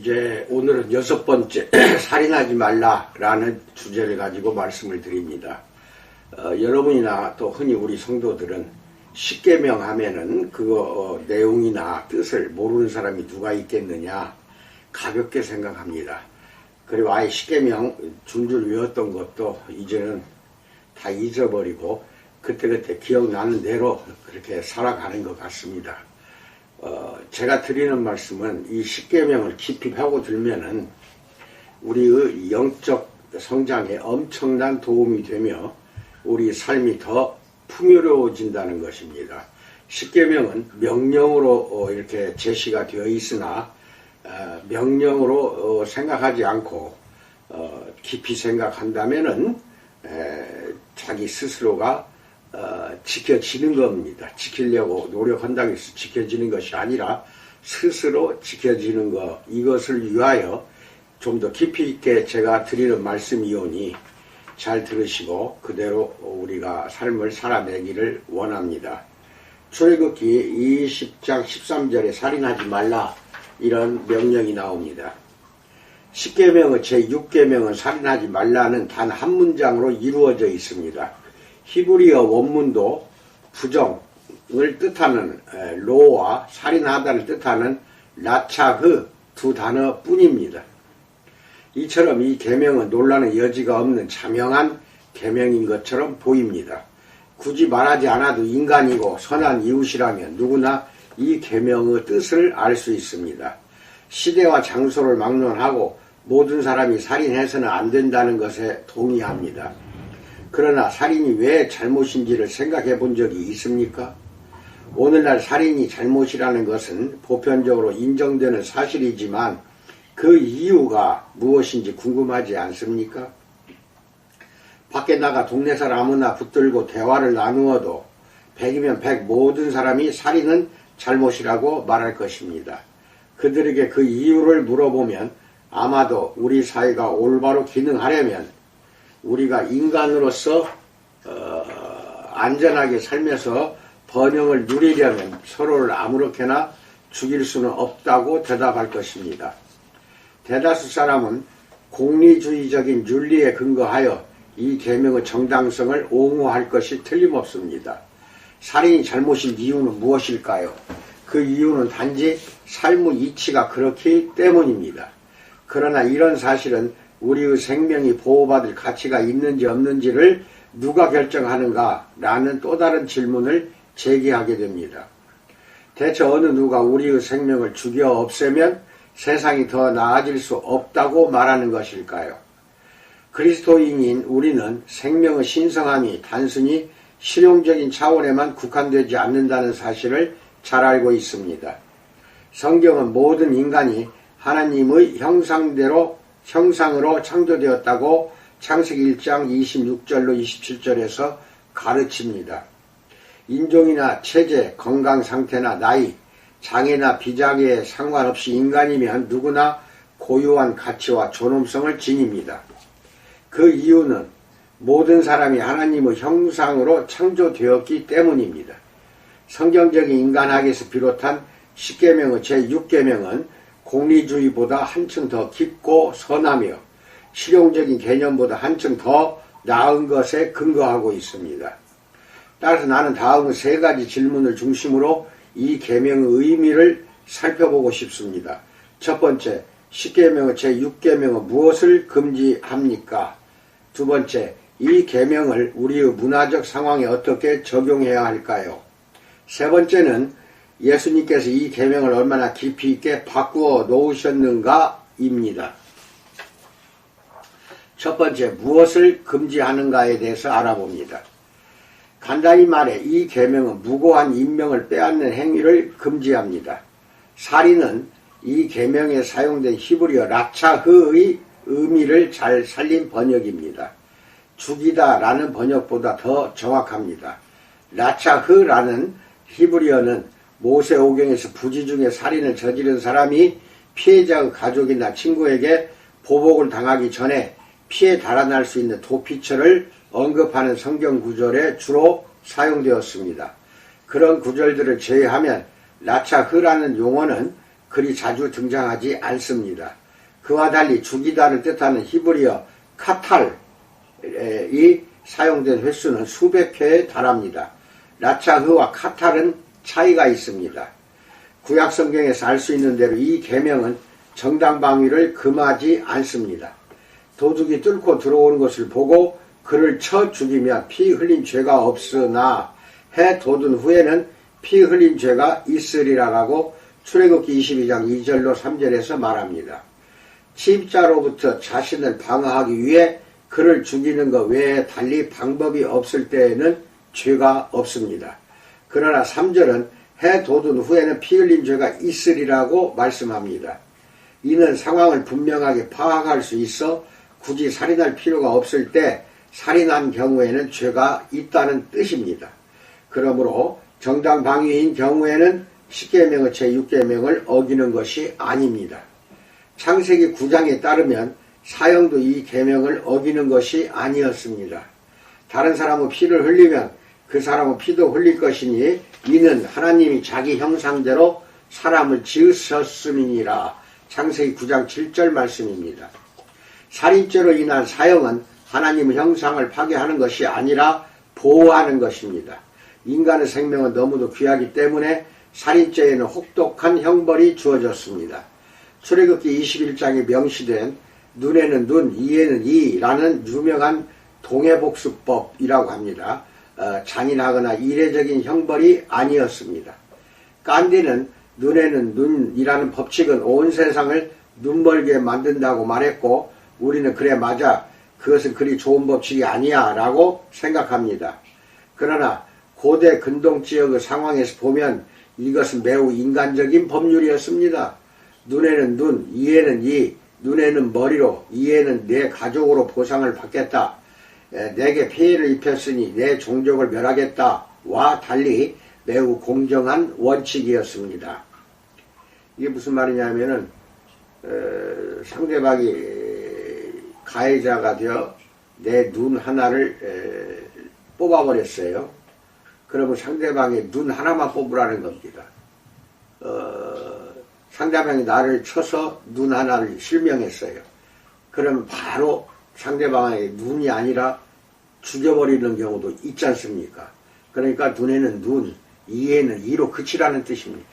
이제 오늘은 6번째 살인하지 말라라는 주제를 가지고 말씀을 드립니다. 여러분이나 또 흔히 우리 성도들은 십계명 하면은 그거 내용이나 뜻을 모르는 사람이 누가 있겠느냐 가볍게 생각합니다. 그리고 아예 십계명 줄줄 외웠던 것도 이제는 다 잊어버리고 그때그때 기억나는 대로 그렇게 살아가는 것 같습니다. 제가 드리는 말씀은 이 십계명을 깊이 파고들면은 우리의 영적 성장에 엄청난 도움이 되며 우리 삶이 더 풍요로워진다는 것입니다. 십계명은 명령으로 이렇게 제시가 되어 있으나 명령으로 생각하지 않고 깊이 생각한다면은 자기 스스로가 지켜지는 겁니다. 지키려고 노력한다고 해서 지켜지는 것이 아니라 스스로 지켜지는 것, 이것을 위하여 좀 더 깊이 있게 제가 드리는 말씀이오니 잘 들으시고 그대로 우리가 삶을 살아내기를 원합니다. 출애굽기 20장 13절에 살인하지 말라 이런 명령이 나옵니다. 십계명의 제6계명은 살인하지 말라는 단 한 문장으로 이루어져 있습니다. 히브리어 원문도 부정을 뜻하는 로와 살인하다를 뜻하는 라차흐 두 단어뿐입니다. 이처럼 이 계명은 논란의 여지가 없는 자명한 계명인 것처럼 보입니다. 굳이 말하지 않아도 인간이고 선한 이웃이라면 누구나 이 계명의 뜻을 알 수 있습니다. 시대와 장소를 막론하고 모든 사람이 살인해서는 안 된다는 것에 동의합니다. 그러나 살인이 왜 잘못인지를 생각해 본 적이 있습니까? 오늘날 살인이 잘못이라는 것은 보편적으로 인정되는 사실이지만 그 이유가 무엇인지 궁금하지 않습니까? 밖에 나가 동네 사람 아무나 붙들고 대화를 나누어도 100이면 100 모든 사람이 살인은 잘못이라고 말할 것입니다. 그들에게 그 이유를 물어보면 아마도 우리 사회가 올바로 기능하려면 우리가 인간으로서 안전하게 살면서 번영을 누리려면 서로를 아무렇게나 죽일 수는 없다고 대답할 것입니다. 대다수 사람은 공리주의적인 윤리에 근거하여 이 계명의 정당성을 옹호할 것이 틀림없습니다. 살인이 잘못인 이유는 무엇일까요? 그 이유는 단지 삶의 이치가 그렇기 때문입니다. 그러나 이런 사실은 우리의 생명이 보호받을 가치가 있는지 없는지를 누가 결정하는가? 라는 또 다른 질문을 제기하게 됩니다. 대체 어느 누가 우리의 생명을 죽여 없애면 세상이 더 나아질 수 없다고 말하는 것일까요? 그리스도인인 우리는 생명의 신성함이 단순히 실용적인 차원에만 국한되지 않는다는 사실을 잘 알고 있습니다. 성경은 모든 인간이 하나님의 형상으로 창조되었다고 창세기 1장 26절로 27절에서 가르칩니다. 인종이나 체제, 건강 상태나 나이, 장애나 비장애에 상관없이 인간이면 누구나 고유한 가치와 존엄성을 지닙니다. 그 이유는 모든 사람이 하나님의 형상으로 창조되었기 때문입니다. 성경적인 인간학에서 비롯한 십계명의 제6계명은 공리주의보다 한층 더 깊고 선하며 실용적인 개념보다 한층 더 나은 것에 근거하고 있습니다. 따라서 나는 다음 세 가지 질문을 중심으로 이 계명의 의미를 살펴보고 싶습니다. 첫 번째, 십계명의 제6계명은 무엇을 금지합니까? 두 번째, 이 계명을 우리의 문화적 상황에 어떻게 적용해야 할까요? 세 번째는 예수님께서 이 계명을 얼마나 깊이 있게 바꾸어 놓으셨는가입니다. 첫 번째, 무엇을 금지하는가에 대해서 알아봅니다. 간단히 말해 이 계명은 무고한 인명을 빼앗는 행위를 금지합니다. 살인은 이 계명에 사용된 히브리어 라차흐의 의미를 잘 살린 번역입니다. 죽이다 라는 번역보다 더 정확합니다. 라차흐라는 히브리어는 모세오경에서 부지 중에 살인을 저지른 사람이 피해자의 가족이나 친구에게 보복을 당하기 전에 피해 달아날 수 있는 도피처를 언급하는 성경 구절에 주로 사용되었습니다. 그런 구절들을 제외하면 라차흐라는 용어는 그리 자주 등장하지 않습니다. 그와 달리 죽이다를 뜻하는 히브리어 카탈이 사용된 횟수는 수백 회에 달합니다. 라차흐와 카탈은 차이가 있습니다. 구약성경에서 알 수 있는 대로 이 계명은 정당방위를 금하지 않습니다. 도둑이 뚫고 들어오는 것을 보고 그를 쳐 죽이면 피 흘린 죄가 없으나 해 돋은 후에는 피 흘린 죄가 있으리라라고 출애굽기 22장 2절로 3절에서 말합니다. 침입자로부터 자신을 방어하기 위해 그를 죽이는 것 외에 달리 방법이 없을 때에는 죄가 없습니다. 그러나 3절은 해 돋은 후에는 피 흘린 죄가 있으리라고 말씀합니다. 이는 상황을 분명하게 파악할 수 있어 굳이 살인할 필요가 없을 때 살인한 경우에는 죄가 있다는 뜻입니다. 그러므로 정당방위인 경우에는 10계명의 제6계명을 어기는 것이 아닙니다. 창세기 9장에 따르면 사형도 이 계명을 어기는 것이 아니었습니다. 다른 사람의 피를 흘리면 그 사람의 피도 흘릴 것이니 이는 하나님이 자기 형상대로 사람을 지으셨음이니라. 창세기 9장 7절 말씀입니다. 살인죄로 인한 사형은 하나님의 형상을 파괴하는 것이 아니라 보호하는 것입니다. 인간의 생명은 너무도 귀하기 때문에 살인죄에는 혹독한 형벌이 주어졌습니다. 출애굽기 21장에 명시된 눈에는 눈, 이에는 이라는 유명한 동해복수법이라고 합니다. 잔인하거나 이례적인 형벌이 아니었습니다. 깐디는 눈에는 눈이라는 법칙은 온 세상을 눈멀게 만든다고 말했고 우리는 그래 맞아 그것은 그리 좋은 법칙이 아니야 라고 생각합니다. 그러나 고대 근동지역의 상황에서 보면 이것은 매우 인간적인 법률이었습니다. 눈에는 눈, 이에는 이, 눈에는 머리로, 이에는 내 가족으로 보상을 받겠다. 내게 피해를 입혔으니 내 종족을 멸하겠다와 달리 매우 공정한 원칙이었습니다. 이게 무슨 말이냐면은 상대방이 가해자가 되어 내 눈 하나를 뽑아버렸어요. 그러면 상대방이 눈 하나만 뽑으라는 겁니다. 상대방이 나를 쳐서 눈 하나를 실명했어요. 그러면 바로 상대방의 눈이 아니라 죽여버리는 경우도 있지 않습니까? 그러니까 눈에는 눈, 이에는 이로 그치라는 뜻입니다.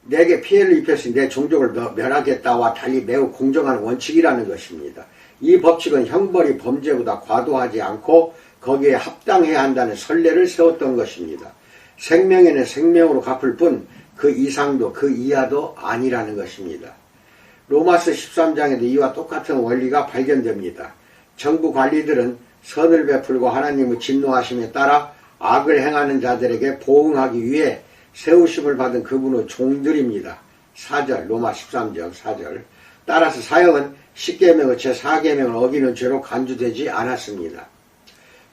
내게 피해를 입혔으니 내 종족을 멸하겠다와 달리 매우 공정한 원칙이라는 것입니다. 이 법칙은 형벌이 범죄보다 과도하지 않고 거기에 합당해야 한다는 선례를 세웠던 것입니다. 생명에는 생명으로 갚을 뿐 그 이상도 그 이하도 아니라는 것입니다. 로마서 13장에도 이와 똑같은 원리가 발견됩니다. 정부 관리들은 선을 베풀고 하나님의 진노하심에 따라 악을 행하는 자들에게 보응하기 위해 세우심을 받은 그분의 종들입니다. 4절 로마 13장 4절. 따라서 사형은 10계명의 제4계명을 어기는 죄로 간주되지 않았습니다.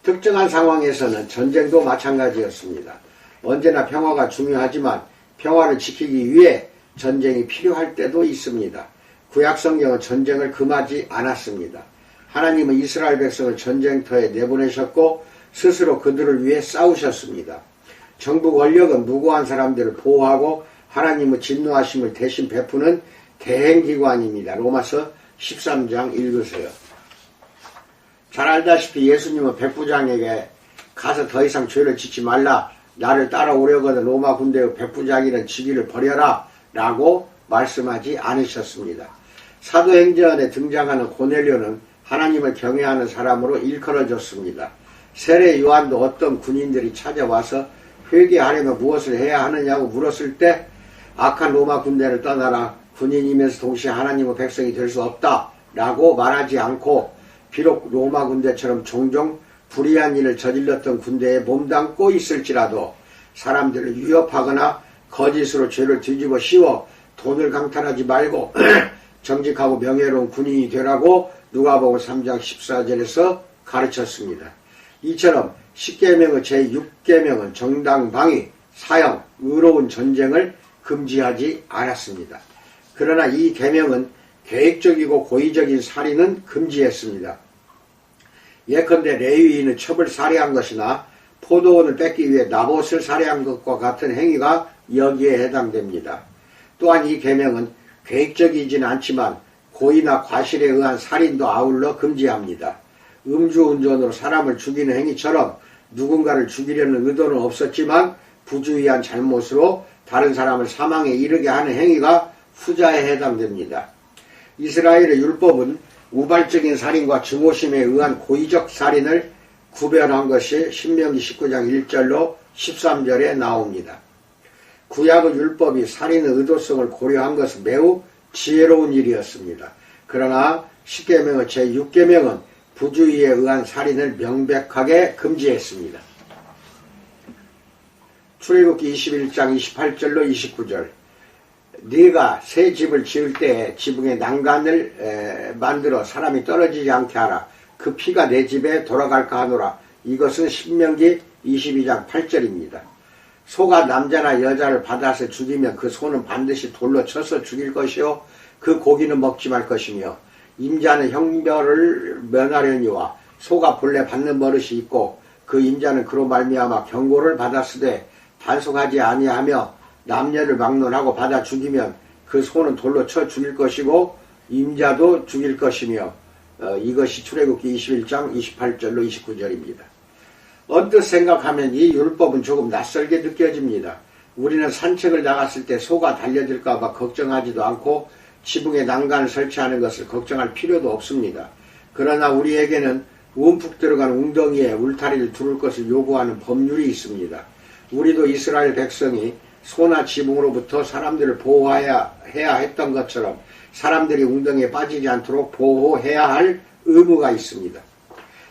특정한 상황에서는 전쟁도 마찬가지였습니다. 언제나 평화가 중요하지만 평화를 지키기 위해 전쟁이 필요할 때도 있습니다. 구약성경은 전쟁을 금하지 않았습니다. 하나님은 이스라엘 백성을 전쟁터에 내보내셨고 스스로 그들을 위해 싸우셨습니다. 정부 권력은 무고한 사람들을 보호하고 하나님의 진노하심을 대신 베푸는 대행기관입니다. 로마서 13장 읽으세요. 잘 알다시피 예수님은 백부장에게 가서 더 이상 죄를 짓지 말라. 나를 따라오려거든 로마 군대의 백부장이란 직위를 버려라 라고 말씀하지 않으셨습니다. 사도행전에 등장하는 고넬료는 하나님을 경외하는 사람으로 일컬어졌습니다. 세례 요한도 어떤 군인들이 찾아와서 회개하려면 무엇을 해야 하느냐고 물었을 때 악한 로마 군대를 떠나라. 군인이면서 동시에 하나님의 백성이 될 수 없다 라고 말하지 않고 비록 로마 군대처럼 종종 불의한 일을 저질렀던 군대에 몸담고 있을지라도 사람들을 위협하거나 거짓으로 죄를 뒤집어 씌워 돈을 강탈하지 말고 정직하고 명예로운 군인이 되라고 누가복음 3장 14절에서 가르쳤습니다. 이처럼 10계명의 제6계명은 정당방위, 사형, 의로운 전쟁을 금지하지 않았습니다. 그러나 이 계명은 계획적이고 고의적인 살인은 금지했습니다. 예컨대 레위인은 첩을 살해한 것이나 포도원을 뺏기 위해 나봇을 살해한 것과 같은 행위가 여기에 해당됩니다. 또한 이 계명은 계획적이지는 않지만 고의나 과실에 의한 살인도 아울러 금지합니다. 음주운전으로 사람을 죽이는 행위처럼 누군가를 죽이려는 의도는 없었지만 부주의한 잘못으로 다른 사람을 사망에 이르게 하는 행위가 후자에 해당됩니다. 이스라엘의 율법은 우발적인 살인과 증오심에 의한 고의적 살인을 구별한 것이 신명기 19장 1절로 13절에 나옵니다. 구약의 율법이 살인의 의도성을 고려한 것은 매우 지혜로운 일이었습니다. 그러나 십계명의 제6계명은 부주의에 의한 살인을 명백하게 금지했습니다. 출애굽기 21장 28절로 29절 네가 새 집을 지을 때에 지붕에 난간을 만들어 사람이 떨어지지 않게 하라. 그 피가 내 집에 돌아갈까 하노라. 이것은 신명기 22장 8절입니다. 소가 남자나 여자를 받아서 죽이면 그 소는 반드시 돌로 쳐서 죽일 것이요 그 고기는 먹지 말 것이며 임자는 형벌을 면하려니와 소가 본래 받는 버릇이 있고 그 임자는 그로 말미암아 경고를 받았으되 단속하지 아니하며 남녀를 막론하고 받아 죽이면 그 소는 돌로 쳐 죽일 것이고 임자도 죽일 것이며 이것이 출애굽기 21장 28절로 29절입니다. 언뜻 생각하면 이 율법은 조금 낯설게 느껴집니다. 우리는 산책을 나갔을 때 소가 달려들까 봐 걱정하지도 않고 지붕에 난간을 설치하는 것을 걱정할 필요도 없습니다. 그러나 우리에게는 움푹 들어간 웅덩이에 울타리를 두를 것을 요구하는 법률이 있습니다. 우리도 이스라엘 백성이 소나 지붕으로부터 사람들을 보호해야 했던 것처럼 사람들이 웅덩이에 빠지지 않도록 보호해야 할 의무가 있습니다.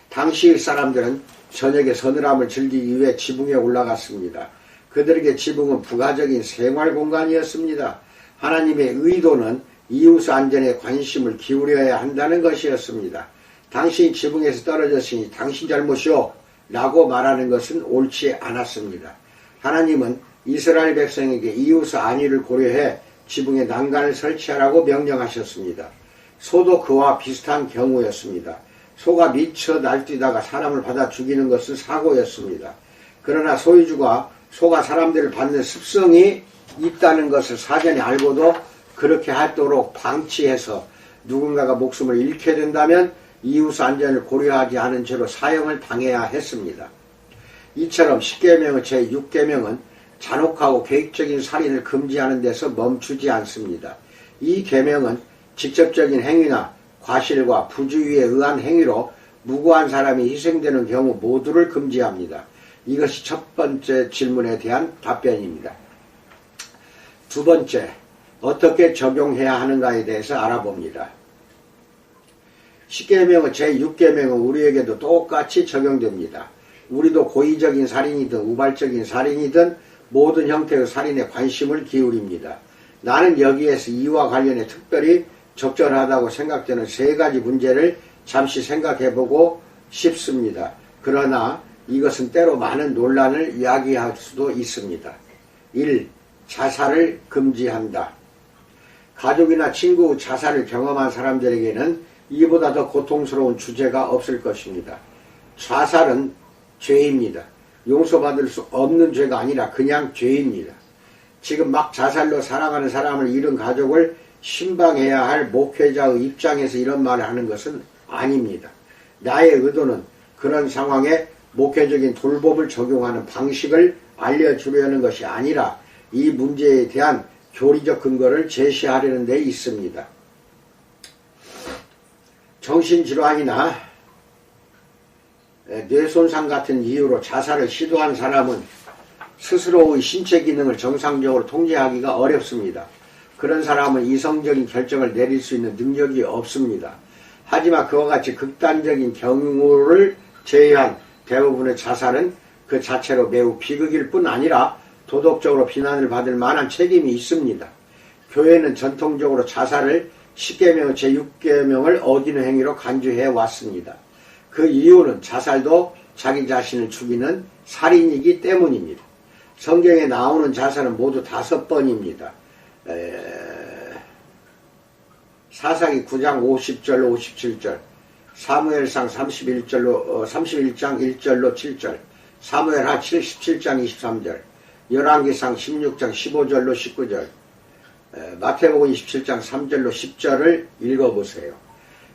당시의 사람들은 저녁에 서늘함을 즐기기 위해 지붕에 올라갔습니다. 그들에게 지붕은 부가적인 생활 공간이었습니다. 하나님의 의도는 이웃 안전에 관심을 기울여야 한다는 것이었습니다. 당신이 지붕에서 떨어졌으니 당신 잘못이요 라고 말하는 것은 옳지 않았습니다. 하나님은 이스라엘 백성에게 이웃의 안위를 고려해 지붕에 난간을 설치하라고 명령하셨습니다. 소도 그와 비슷한 경우였습니다. 소가 미쳐 날뛰다가 사람을 받아 죽이는 것은 사고였습니다. 그러나 소유주가 소가 사람들을 받는 습성이 있다는 것을 사전에 알고도 그렇게 하도록 방치해서 누군가가 목숨을 잃게 된다면 이웃 안전을 고려하지 않은 채로 사형을 당해야 했습니다. 이처럼 십계명의 제6계명은 잔혹하고 계획적인 살인을 금지하는 데서 멈추지 않습니다. 이 계명은 직접적인 행위나 과실과 부주의에 의한 행위로 무고한 사람이 희생되는 경우 모두를 금지합니다. 이것이 첫 번째 질문에 대한 답변입니다. 두 번째, 어떻게 적용해야 하는가에 대해서 알아봅니다. 십계명의 제6계명은 우리에게도 똑같이 적용됩니다. 우리도 고의적인 살인이든 우발적인 살인이든 모든 형태의 살인에 관심을 기울입니다. 나는 여기에서 이와 관련해 특별히 적절하다고 생각되는 세 가지 문제를 잠시 생각해보고 싶습니다. 그러나 이것은 때로 많은 논란을 이야기할 수도 있습니다. 1. 자살을 금지한다. 가족이나 친구 자살을 경험한 사람들에게는 이보다 더 고통스러운 주제가 없을 것입니다. 자살은 죄입니다. 용서받을 수 없는 죄가 아니라 그냥 죄입니다. 지금 막 자살로 사랑하는 사람을 잃은 가족을 신방해야 할 목회자의 입장에서 이런 말을 하는 것은 아닙니다. 나의 의도는 그런 상황에 목회적인 돌봄을 적용하는 방식을 알려주려는 것이 아니라 이 문제에 대한 교리적 근거를 제시하려는 데 있습니다. 정신질환이나 뇌손상 같은 이유로 자살을 시도한 사람은 스스로의 신체 기능을 정상적으로 통제하기가 어렵습니다. 그런 사람은 이성적인 결정을 내릴 수 있는 능력이 없습니다. 하지만 그와 같이 극단적인 경우를 제외한 대부분의 자살은 그 자체로 매우 비극일 뿐 아니라 도덕적으로 비난을 받을 만한 책임이 있습니다. 교회는 전통적으로 자살을 십계명 제6계명을 어기는 행위로 간주해 왔습니다. 그 이유는 자살도 자기 자신을 죽이는 살인이기 때문입니다. 성경에 나오는 자살은 모두 5번입니다. 사사기 9장 50절로 57절, 사무엘상 31장 1절로 7절, 사무엘하 17장 23절, 열왕기상 16장 15절로 19절, 마태복음 27장 3절로 10절을 읽어보세요.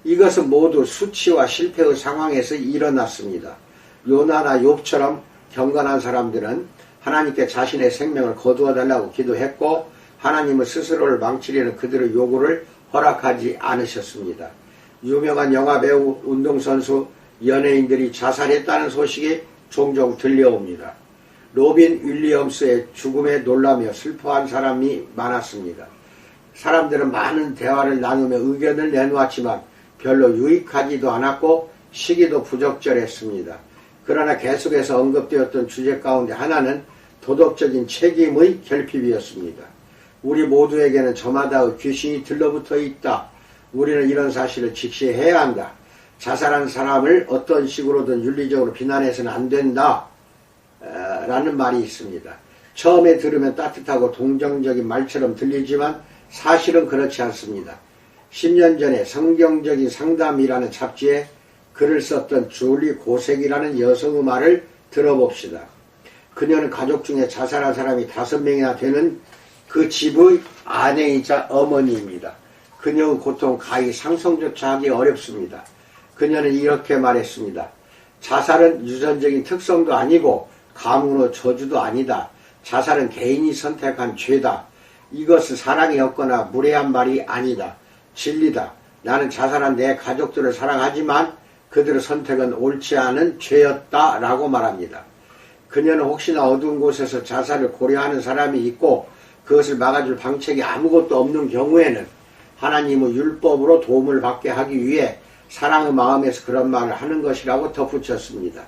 이것은 모두 수치와 실패의 상황에서 일어났습니다. 요나나 욥처럼 경건한 사람들은 하나님께 자신의 생명을 거두어 달라고 기도했고 하나님은 스스로를 망치려는 그들의 요구를 허락하지 않으셨습니다. 유명한 영화배우, 운동선수, 연예인들이 자살했다는 소식이 종종 들려옵니다. 로빈 윌리엄스의 죽음에 놀라며 슬퍼한 사람이 많았습니다. 사람들은 많은 대화를 나누며 의견을 내놓았지만 별로 유익하지도 않았고 시기도 부적절했습니다. 그러나 계속해서 언급되었던 주제 가운데 하나는 도덕적인 책임의 결핍이었습니다. 우리 모두에게는 저마다의 귀신이 들러붙어 있다. 우리는 이런 사실을 직시해야 한다. 자살한 사람을 어떤 식으로든 윤리적으로 비난해서는 안 된다. 라는 말이 있습니다. 처음에 들으면 따뜻하고 동정적인 말처럼 들리지만 사실은 그렇지 않습니다. 10년 전에 성경적인 상담이라는 잡지에 글을 썼던 줄리 고색이라는 여성의 말을 들어봅시다. 그녀는 가족 중에 자살한 사람이 5명이나 되는 그 집의 아내이자 어머니입니다. 그녀의 고통 가히 상상조차 하기 어렵습니다. 그녀는 이렇게 말했습니다. 자살은 유전적인 특성도 아니고 가문의 저주도 아니다. 자살은 개인이 선택한 죄다. 이것은 사랑이었거나 무례한 말이 아니다. 진리다. 나는 자살한 내 가족들을 사랑하지만 그들의 선택은 옳지 않은 죄였다 라고 말합니다. 그녀는 혹시나 어두운 곳에서 자살을 고려하는 사람이 있고 그것을 막아줄 방책이 아무것도 없는 경우에는 하나님의 율법으로 도움을 받게 하기 위해 사랑의 마음에서 그런 말을 하는 것이라고 덧붙였습니다.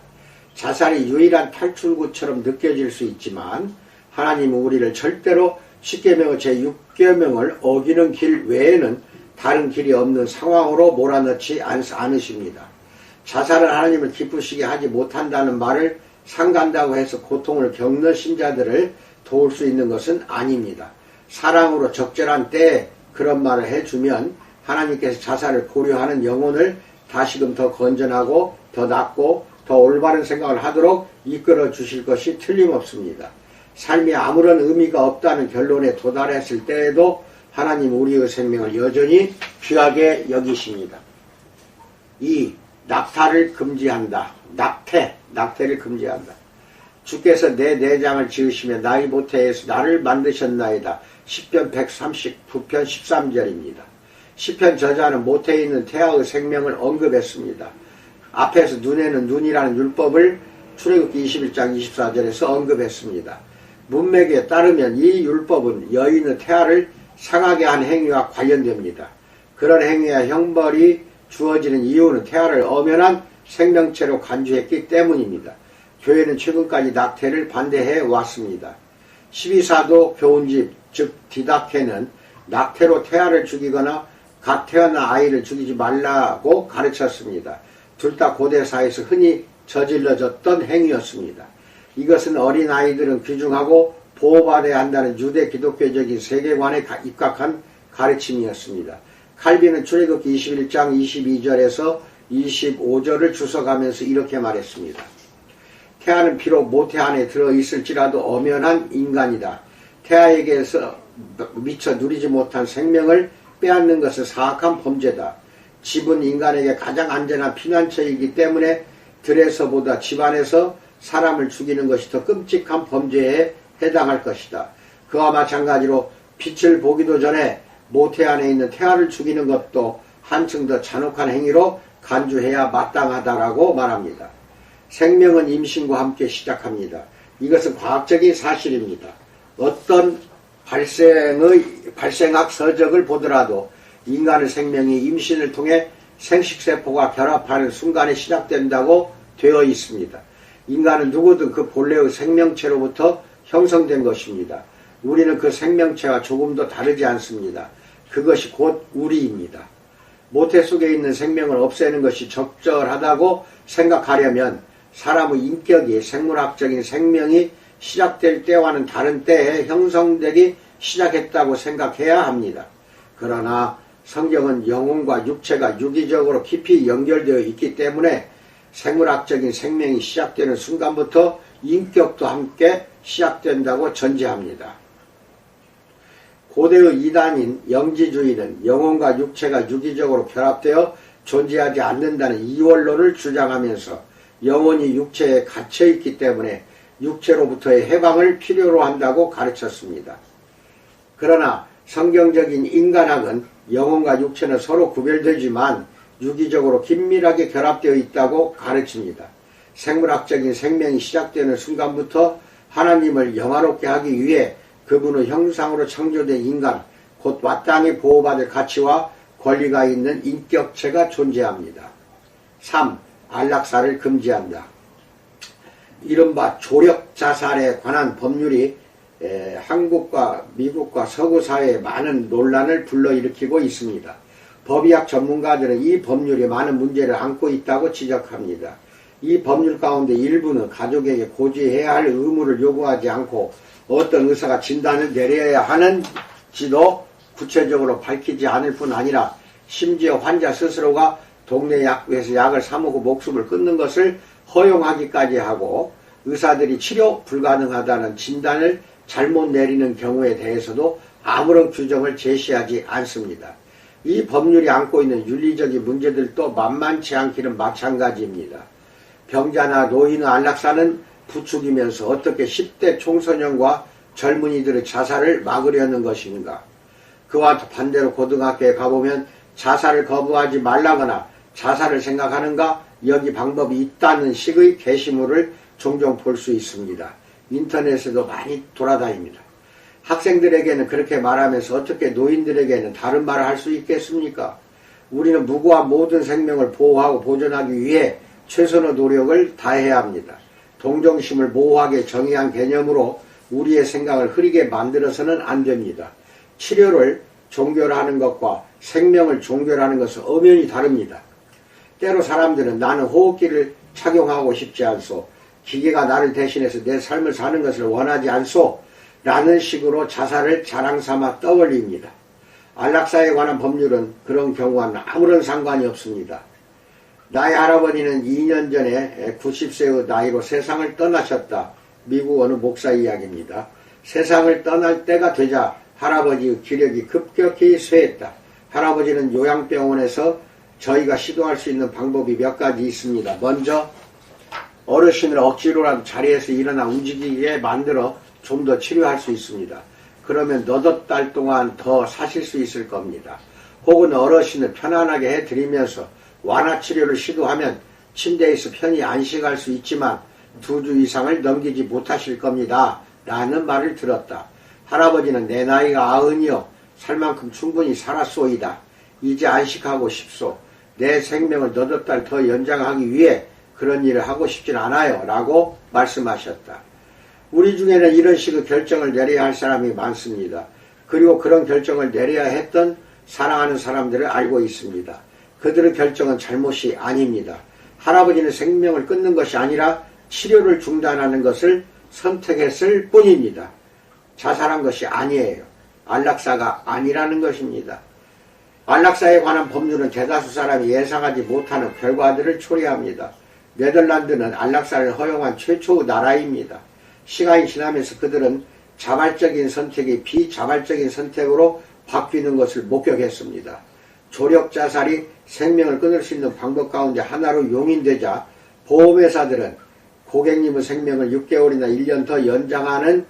자살이 유일한 탈출구처럼 느껴질 수 있지만 하나님은 우리를 절대로 10계명의 제6계명을 어기는 길 외에는 다른 길이 없는 상황으로 몰아넣지 않으십니다. 자살은 하나님을 기쁘시게 하지 못한다는 말을 상간다고 해서 고통을 겪는 신자들을 도울 수 있는 것은 아닙니다. 사랑으로 적절한 때에 그런 말을 해주면 하나님께서 자살을 고려하는 영혼을 다시금 더 건전하고 더 낫고 더 올바른 생각을 하도록 이끌어 주실 것이 틀림없습니다. 삶이 아무런 의미가 없다는 결론에 도달했을 때에도 하나님 우리의 생명을 여전히 귀하게 여기십니다. 2. 낙타를 금지한다. 낙태를 금지한다. 주께서 내 내장을 지으시며 나의 모태에서 나를 만드셨나이다. 시편 139편 13절입니다. 시편 저자는 모태에 있는 태아의 생명을 언급했습니다. 앞에서 눈에는 눈이라는 율법을 출애굽기 21장 24절에서 언급했습니다. 문맥에 따르면 이 율법은 여인의 태아를 상하게 한 행위와 관련됩니다. 그런 행위와 형벌이 주어지는 이유는 태아를 엄연한 생명체로 간주했기 때문입니다. 교회는 최근까지 낙태를 반대해 왔습니다. 12사도 교훈집 즉 디다케는 낙태로 태아를 죽이거나 갓 태어난 아이를 죽이지 말라고 가르쳤습니다. 둘 다 고대사에서 흔히 저질러졌던 행위였습니다. 이것은 어린아이들은 귀중하고 보호받아야 한다는 유대 기독교적인 세계관에 입각한 가르침이었습니다. 칼빈은 출애굽기 21장 22절에서 25절을 주석하면서 이렇게 말했습니다. 태아는 비록 모태 안에 들어있을지라도 엄연한 인간이다. 태아에게서 미처 누리지 못한 생명을 빼앗는 것은 사악한 범죄다. 집은 인간에게 가장 안전한 피난처이기 때문에 들에서보다 집 안에서 사람을 죽이는 것이 더 끔찍한 범죄에 해당할 것이다. 그와 마찬가지로 빛을 보기도 전에 모태 안에 있는 태아를 죽이는 것도 한층 더 잔혹한 행위로 간주해야 마땅하다라고 말합니다. 생명은 임신과 함께 시작합니다. 이것은 과학적인 사실입니다. 어떤 발생학 서적을 보더라도 인간의 생명이 임신을 통해 생식세포가 결합하는 순간에 시작된다고 되어 있습니다. 인간은 누구든 그 본래의 생명체로부터 형성된 것입니다. 우리는 그 생명체와 조금도 다르지 않습니다. 그것이 곧 우리입니다. 모태 속에 있는 생명을 없애는 것이 적절하다고 생각하려면 사람의 인격이 생물학적인 생명이 시작될 때와는 다른 때에 형성되기 시작했다고 생각해야 합니다. 그러나 성경은 영혼과 육체가 유기적으로 깊이 연결되어 있기 때문에 생물학적인 생명이 시작되는 순간부터 인격도 함께 시작된다고 전제합니다. 고대의 이단인 영지주의는 영혼과 육체가 유기적으로 결합되어 존재하지 않는다는 이원론을 주장하면서 영혼이 육체에 갇혀있기 때문에 육체로부터의 해방을 필요로 한다고 가르쳤습니다. 그러나 성경적인 인간학은 영혼과 육체는 서로 구별되지만 유기적으로 긴밀하게 결합되어 있다고 가르칩니다. 생물학적인 생명이 시작되는 순간부터 하나님을 영화롭게 하기 위해 그분의 형상으로 창조된 인간, 곧 마땅히 보호받을 가치와 권리가 있는 인격체가 존재합니다. 3. 안락사를 금지한다. 이른바 조력자살에 관한 법률이 한국과 미국과 서구 사회에 많은 논란을 불러일으키고 있습니다. 법의학 전문가들은 이 법률이 많은 문제를 안고 있다고 지적합니다. 이 법률 가운데 일부는 가족에게 고지해야 할 의무를 요구하지 않고 어떤 의사가 진단을 내려야 하는지도 구체적으로 밝히지 않을 뿐 아니라 심지어 환자 스스로가 동네 약국에서 약을 사먹고 목숨을 끊는 것을 허용하기까지 하고 의사들이 치료 불가능하다는 진단을 잘못 내리는 경우에 대해서도 아무런 규정을 제시하지 않습니다. 이 법률이 안고 있는 윤리적인 문제들도 만만치 않기는 마찬가지입니다. 병자나 노인의 안락사는 부추기면서 어떻게 10대 청소년과 젊은이들의 자살을 막으려는 것인가? 그와 반대로 고등학교에 가보면 자살을 거부하지 말라거나 자살을 생각하는가? 여기 방법이 있다는 식의 게시물을 종종 볼 수 있습니다. 인터넷에도 많이 돌아다닙니다. 학생들에게는 그렇게 말하면서 어떻게 노인들에게는 다른 말을 할 수 있겠습니까? 우리는 무고한 모든 생명을 보호하고 보존하기 위해 최선의 노력을 다해야 합니다. 동정심을 모호하게 정의한 개념으로 우리의 생각을 흐리게 만들어서는 안 됩니다. 치료를 종결하는 것과 생명을 종결하는 것은 엄연히 다릅니다. 때로 사람들은 나는 호흡기를 착용하고 싶지 않소, 기계가 나를 대신해서 내 삶을 사는 것을 원하지 않소 라는 식으로 자살을 자랑삼아 떠올립니다. 안락사에 관한 법률은 그런 경우와는 아무런 상관이 없습니다. 나의 할아버지는 2년 전에 90세의 나이로 세상을 떠나셨다. 미국 어느 목사 이야기입니다. 세상을 떠날 때가 되자 할아버지의 기력이 급격히 쇠했다. 할아버지는 요양병원에서 저희가 시도할 수 있는 방법이 몇 가지 있습니다. 먼저 어르신을 억지로라도 자리에서 일어나 움직이게 만들어 좀 더 치료할 수 있습니다. 그러면 너댓 달 동안 더 사실 수 있을 겁니다. 혹은 어르신을 편안하게 해드리면서 완화치료를 시도하면 침대에서 편히 안식할 수 있지만 2주 이상을 넘기지 못하실 겁니다. 라는 말을 들었다. 할아버지는 내 나이가 90이요. 살 만큼 충분히 살았소이다. 이제 안식하고 싶소. 내 생명을 너댓 달 더 연장하기 위해 그런 일을 하고 싶진 않아요. 라고 말씀하셨다. 우리 중에는 이런 식의 결정을 내려야 할 사람이 많습니다. 그리고 그런 결정을 내려야 했던 사랑하는 사람들을 알고 있습니다. 그들의 결정은 잘못이 아닙니다. 할아버지는 생명을 끊는 것이 아니라 치료를 중단하는 것을 선택했을 뿐입니다. 자살한 것이 아니에요. 안락사가 아니라는 것입니다. 안락사에 관한 법률은 대다수 사람이 예상하지 못하는 결과들을 초래합니다. 네덜란드는 안락사를 허용한 최초의 나라입니다. 시간이 지나면서 그들은 자발적인 선택이 비자발적인 선택으로 바뀌는 것을 목격했습니다. 조력자살이 생명을 끊을 수 있는 방법 가운데 하나로 용인되자 보험회사들은 고객님의 생명을 6개월이나 1년 더 연장하는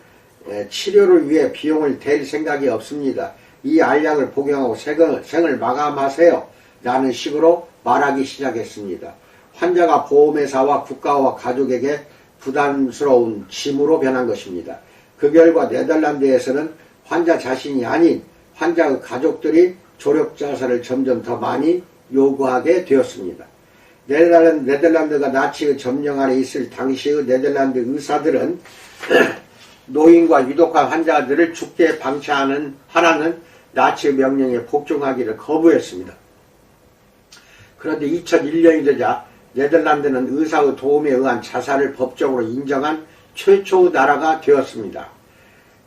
치료를 위해 비용을 댈 생각이 없습니다. 이 알약을 복용하고 생을 마감하세요. 라는 식으로 말하기 시작했습니다. 환자가 보험회사와 국가와 가족에게 부담스러운 짐으로 변한 것입니다. 그 결과 네덜란드에서는 환자 자신이 아닌 환자의 가족들이 조력자살을 점점 더 많이 요구하게 되었습니다. 네덜란드가 나치의 점령 아래 있을 당시의 네덜란드 의사들은 노인과 위독한 환자들을 죽게 방치하는 하라는 나치의 명령에 복종하기를 거부했습니다. 그런데 2001년이 되자 네덜란드는 의사의 도움에 의한 자살을 법적으로 인정한 최초의 나라가 되었습니다.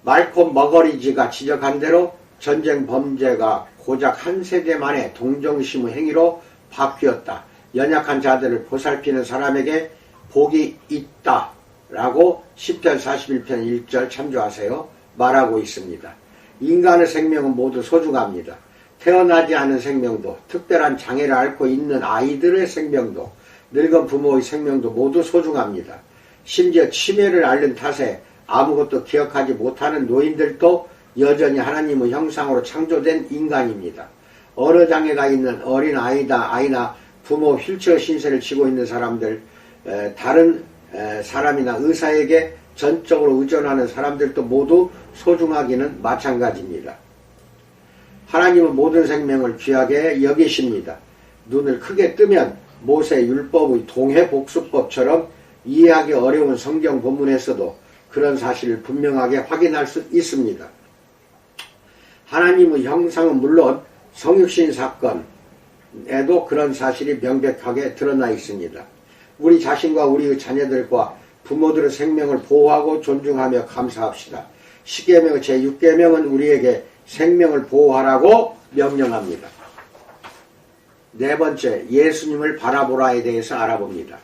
말콤 머거리지가 지적한 대로 전쟁 범죄가 고작 한 세대 만에 동정심의 행위로 바뀌었다. 연약한 자들을 보살피는 사람에게 복이 있다. 라고 10편 41편 1절 참조하세요. 말하고 있습니다. 인간의 생명은 모두 소중합니다. 태어나지 않은 생명도, 특별한 장애를 앓고 있는 아이들의 생명도, 늙은 부모의 생명도 모두 소중합니다. 심지어 치매를 앓는 탓에 아무것도 기억하지 못하는 노인들도 여전히 하나님의 형상으로 창조된 인간입니다. 언어 장애가 있는 어린 아이나 부모 휠체어 신세를 지고 있는 사람들, 다른 사람이나 의사에게 전적으로 의존하는 사람들도 모두 소중하기는 마찬가지입니다. 하나님은 모든 생명을 귀하게 여기십니다. 눈을 크게 뜨면 모세 율법의 동해복수법처럼 이해하기 어려운 성경 본문에서도 그런 사실을 분명하게 확인할 수 있습니다. 하나님의 형상은 물론 성육신 사건에도 그런 사실이 명백하게 드러나 있습니다. 우리 자신과 우리의 자녀들과 부모들의 생명을 보호하고 존중하며 감사합시다. 십계명 제6계명은 우리에게 생명을 보호하라고 명령합니다. 네 번째, 예수님을 바라보라에 대해서 알아봅니다.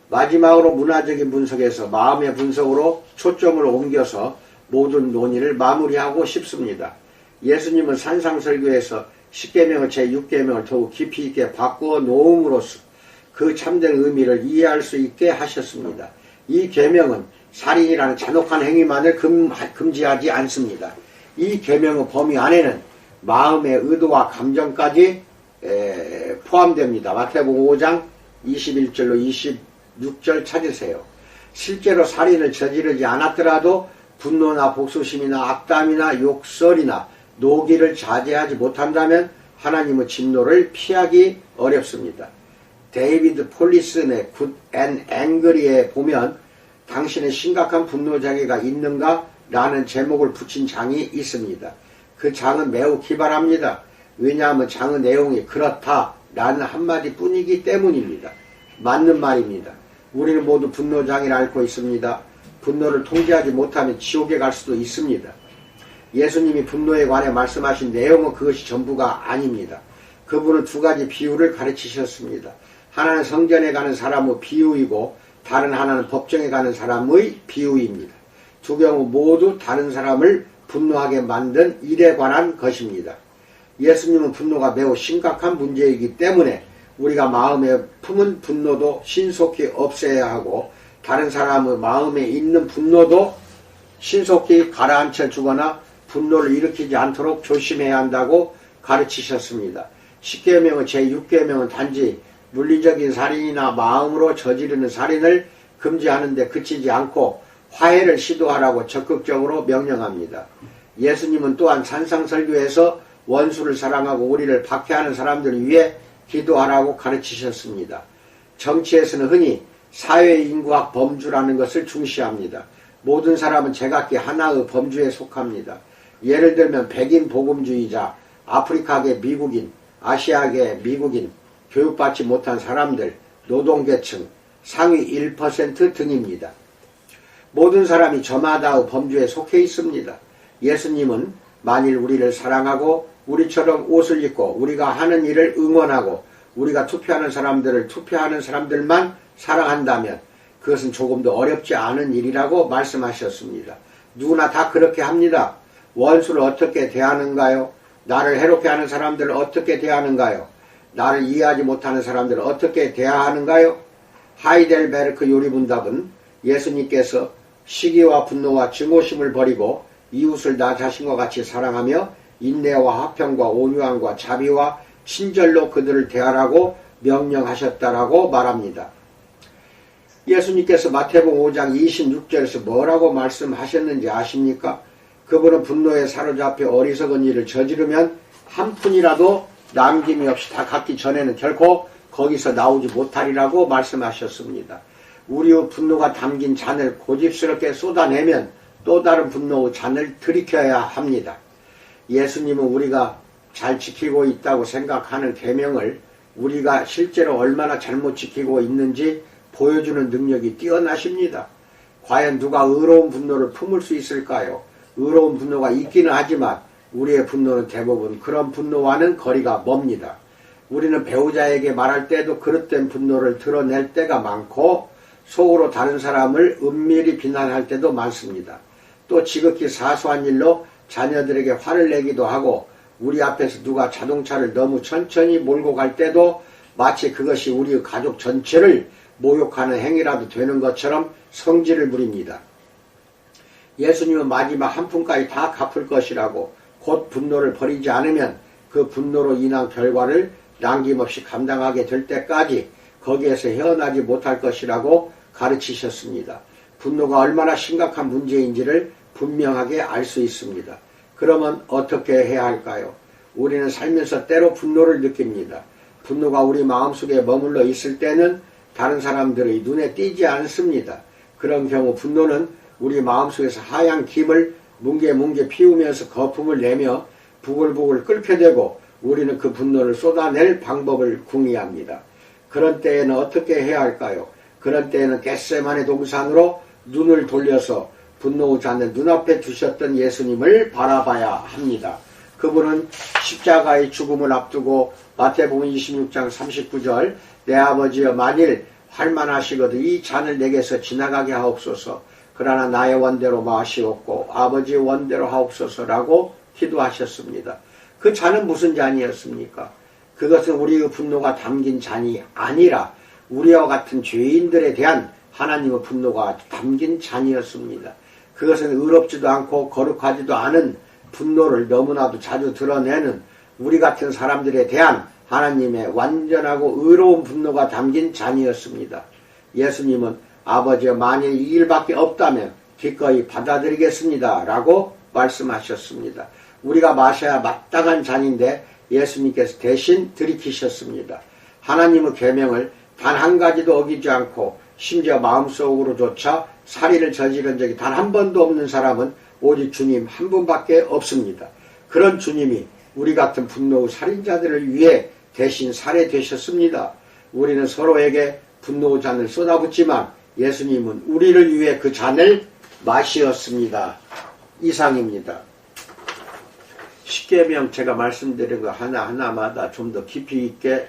마지막으로 문화적인 분석에서 마음의 분석으로 초점을 옮겨서 모든 논의를 마무리하고 싶습니다. 예수님은 산상설교에서 십계명의 제6계명을 더욱 깊이 있게 바꾸어 놓음으로써 그 참된 의미를 이해할 수 있게 하셨습니다. 이 계명은 살인이라는 잔혹한 행위만을 금지하지 않습니다. 이 계명의 범위 안에는 마음의 의도와 감정까지 포함됩니다. 마태복음 5장 21절로 26절 찾으세요. 실제로 살인을 저지르지 않았더라도 분노나 복수심이나 악담이나 욕설이나 노기를 자제하지 못한다면 하나님의 진노를 피하기 어렵습니다. 데이비드 폴리슨의 굿 앤 앵그리에 보면 당신의 심각한 분노 장애가 있는가? 라는 제목을 붙인 장이 있습니다. 그 장은 매우 기발합니다. 왜냐하면 장의 내용이 그렇다 라는 한마디 뿐이기 때문입니다. 맞는 말입니다. 우리는 모두 분노 장애를 앓고 있습니다. 분노를 통제하지 못하면 지옥에 갈 수도 있습니다. 예수님이 분노에 관해 말씀하신 내용은 그것이 전부가 아닙니다. 그분은 두 가지 비유를 가르치셨습니다. 하나는 성전에 가는 사람의 비유이고 다른 하나는 법정에 가는 사람의 비유입니다. 두 경우 모두 다른 사람을 분노하게 만든 일에 관한 것입니다. 예수님은 분노가 매우 심각한 문제이기 때문에 우리가 마음에 품은 분노도 신속히 없애야 하고 다른 사람의 마음에 있는 분노도 신속히 가라앉혀 주거나 분노를 일으키지 않도록 조심해야 한다고 가르치셨습니다. 십계명의 제6계명은 단지 물리적인 살인이나 마음으로 저지르는 살인을 금지하는 데 그치지 않고 화해를 시도하라고 적극적으로 명령합니다. 예수님은 또한 산상설교에서 원수를 사랑하고 우리를 박해하는 사람들을 위해 기도하라고 가르치셨습니다. 정치에서는 흔히 사회인구학 범주라는 것을 중시합니다. 모든 사람은 제각기 하나의 범주에 속합니다. 예를 들면 백인 복음주의자, 아프리카계 미국인, 아시아계 미국인, 교육받지 못한 사람들, 노동계층, 상위 1% 등입니다. 모든 사람이 저마다의 범주에 속해 있습니다. 예수님은 만일 우리를 사랑하고 우리처럼 옷을 입고 우리가 하는 일을 응원하고 우리가 투표하는 사람들을 투표하는 사람들만 사랑한다면 그것은 조금도 어렵지 않은 일이라고 말씀하셨습니다. 누구나 다 그렇게 합니다. 원수를 어떻게 대하는가요? 나를 해롭게 하는 사람들을 어떻게 대하는가요? 나를 이해하지 못하는 사람들을 어떻게 대하는가요? 하이델베르크 요리문답은 예수님께서 시기와 분노와 증오심을 버리고 이웃을 나 자신과 같이 사랑하며 인내와 화평과 온유함과 자비와 친절로 그들을 대하라고 명령하셨다라고 말합니다. 예수님께서 마태복음 5장 26절에서 뭐라고 말씀하셨는지 아십니까? 그분은 분노에 사로잡혀 어리석은 일을 저지르면 한 푼이라도 남김이 없이 다 갖기 전에는 결코 거기서 나오지 못하리라고 말씀하셨습니다. 우리의 분노가 담긴 잔을 고집스럽게 쏟아내면 또 다른 분노의 잔을 들이켜야 합니다. 예수님은 우리가 잘 지키고 있다고 생각하는 계명을 우리가 실제로 얼마나 잘못 지키고 있는지 보여주는 능력이 뛰어나십니다. 과연 누가 의로운 분노를 품을 수 있을까요? 의로운 분노가 있기는 하지만 우리의 분노는 대부분 그런 분노와는 거리가 멉니다. 우리는 배우자에게 말할 때도 그릇된 분노를 드러낼 때가 많고 속으로 다른 사람을 은밀히 비난할 때도 많습니다. 또 지극히 사소한 일로 자녀들에게 화를 내기도 하고 우리 앞에서 누가 자동차를 너무 천천히 몰고 갈 때도 마치 그것이 우리 가족 전체를 모욕하는 행위라도 되는 것처럼 성질을 부립니다. 예수님은 마지막 한 푼까지 다 갚을 것이라고 곧 분노를 버리지 않으면 그 분노로 인한 결과를 남김없이 감당하게 될 때까지 거기에서 헤어나지 못할 것이라고 가르치셨습니다. 분노가 얼마나 심각한 문제인지를 분명하게 알 수 있습니다. 그러면 어떻게 해야 할까요? 우리는 살면서 때로 분노를 느낍니다. 분노가 우리 마음속에 머물러 있을 때는 다른 사람들의 눈에 띄지 않습니다. 그런 경우 분노는 우리 마음속에서 하얀 김을 뭉게뭉게 피우면서 거품을 내며 부글부글 끓게 되고 우리는 그 분노를 쏟아낼 방법을 궁리합니다. 그런 때에는 어떻게 해야 할까요? 그런 때에는 겟세마네 동산으로 눈을 돌려서 분노자는 눈앞에 두셨던 예수님을 바라봐야 합니다. 그분은 십자가의 죽음을 앞두고 마태복음 26장 39절 내 아버지여 만일 할만하시거든 이 잔을 내게서 지나가게 하옵소서 그러나 나의 원대로 마시옵고 아버지의 원대로 하옵소서라고 기도하셨습니다. 그 잔은 무슨 잔이었습니까? 그것은 우리의 분노가 담긴 잔이 아니라 우리와 같은 죄인들에 대한 하나님의 분노가 담긴 잔이었습니다. 그것은 의롭지도 않고 거룩하지도 않은 분노를 너무나도 자주 드러내는 우리 같은 사람들에 대한 하나님의 완전하고 의로운 분노가 담긴 잔이었습니다. 예수님은 아버지여 만일 이 일밖에 없다면 기꺼이 받아들이겠습니다 라고 말씀하셨습니다. 우리가 마셔야 마땅한 잔인데 예수님께서 대신 들이키셨습니다. 하나님의 계명을 단 한 가지도 어기지 않고 심지어 마음속으로조차 살인을 저지른 적이 단 한 번도 없는 사람은 오직 주님 한 분밖에 없습니다. 그런 주님이 우리 같은 분노의 살인자들을 위해 대신 살해되셨습니다. 우리는 서로에게 분노의 잔을 쏟아붓지만 예수님은 우리를 위해 그 잔을 마시었습니다. 이상입니다. 십계명 제가 말씀드린 거 하나하나마다 좀 더 깊이 있게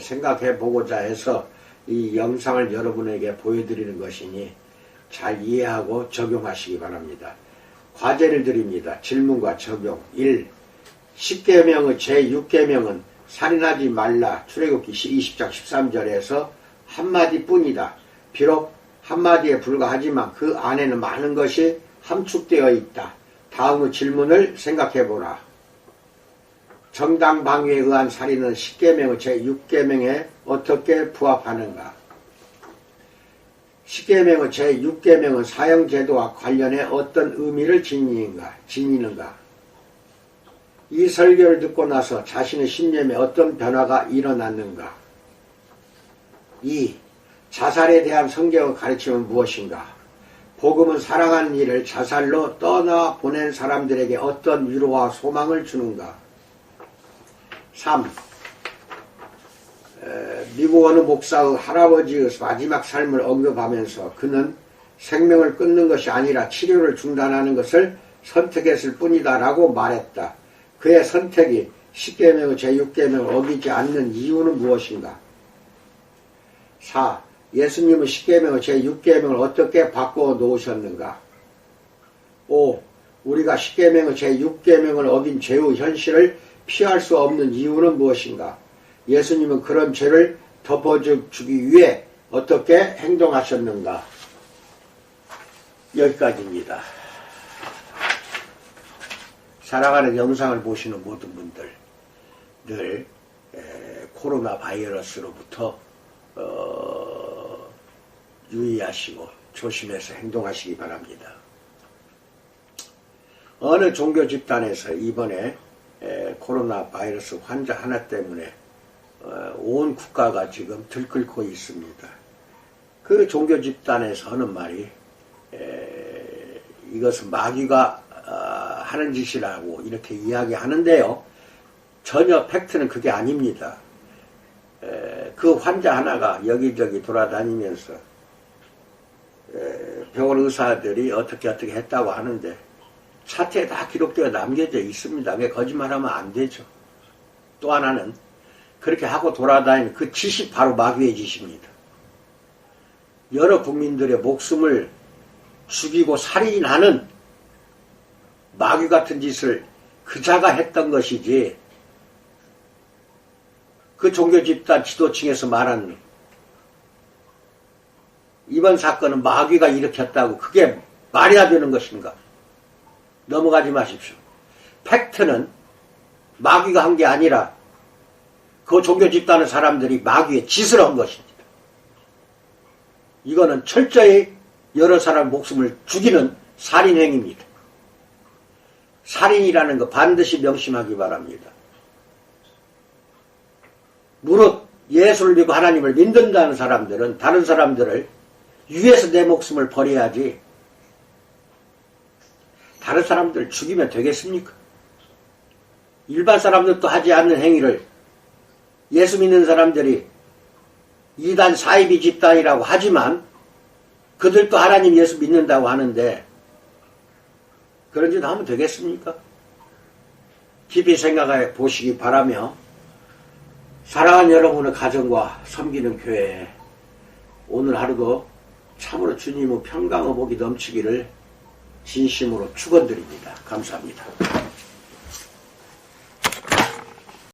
생각해 보고자 해서 이 영상을 여러분에게 보여드리는 것이니 잘 이해하고 적용하시기 바랍니다. 과제를 드립니다. 질문과 적용. 1. 십계명의 제6계명은 살인하지 말라 출애굽기 20장 13절에서 한마디뿐이다. 비록 한마디에 불과하지만 그 안에는 많은 것이 함축되어 있다. 다음의 질문을 생각해보라. 정당방위에 의한 살인은 십계명의 제6계명에 어떻게 부합하는가? 십계명의 제6계명은 사형제도와 관련해 어떤 의미를 지니는가? 이 설교를 듣고 나서 자신의 신념에 어떤 변화가 일어났는가? 2. 자살에 대한 성경의 가르침은 무엇인가? 복음은 사랑하는 일을 자살로 떠나 보낸 사람들에게 어떤 위로와 소망을 주는가? 3. 미국 어느 목사의 할아버지의 마지막 삶을 언급하면서 그는 생명을 끊는 것이 아니라 치료를 중단하는 것을 선택했을 뿐이다 라고 말했다. 그의 선택이 십계명의 제6계명을 어기지 않는 이유는 무엇인가? 4. 예수님은 십계명의 제6계명을 어떻게 바꿔 놓으셨는가? 5. 우리가 십계명의 제6계명을 어긴 죄의 현실을 피할 수 없는 이유는 무엇인가? 예수님은 그런 죄를 덮어주기 위해 어떻게 행동하셨는가? 여기까지입니다. 사랑하는 영상을 보시는 모든 분들 늘 코로나 바이러스로부터 유의하시고 조심해서 행동하시기 바랍니다. 어느 종교 집단에서 이번에 코로나 바이러스 환자 하나 때문에 온 국가가 지금 들끓고 있습니다. 그 종교 집단에서 하는 말이 이것은 마귀가 하는 짓이라고 이렇게 이야기하는데요. 전혀 팩트는 그게 아닙니다. 그 환자 하나가 여기저기 돌아다니면서 병원 의사들이 어떻게 했다고 하는데 사태에 다 기록되어 남겨져 있습니다. 왜 거짓말하면 안 되죠. 또 하나는 그렇게 하고 돌아다니는 그 짓이 바로 마귀의 짓입니다. 여러 국민들의 목숨을 죽이고 살인하는 마귀 같은 짓을 그자가 했던 것이지, 그 종교 집단 지도층에서 말하는 이번 사건은 마귀가 일으켰다고 그게 말이나 되는 것인가? 넘어가지 마십시오. 팩트는 마귀가 한 게 아니라 그 종교 집단의 사람들이 마귀의 짓을 한 것입니다. 이거는 철저히 여러 사람 목숨을 죽이는 살인행위입니다. 살인이라는 거 반드시 명심하기 바랍니다. 무릇 예수를 믿고 하나님을 믿는다는 사람들은 다른 사람들을 위해서 내 목숨을 버려야지 다른 사람들을 죽이면 되겠습니까? 일반 사람들도 하지 않는 행위를 예수 믿는 사람들이 이단 사이비 집단이라고 하지만 그들도 하나님 예수 믿는다고 하는데 그런 짓 하면 되겠습니까? 깊이 생각해 보시기 바라며, 사랑하는 여러분의 가정과 섬기는 교회, 오늘 하루도 참으로 주님의 평강의 복이 넘치기를 진심으로 축원드립니다. 감사합니다.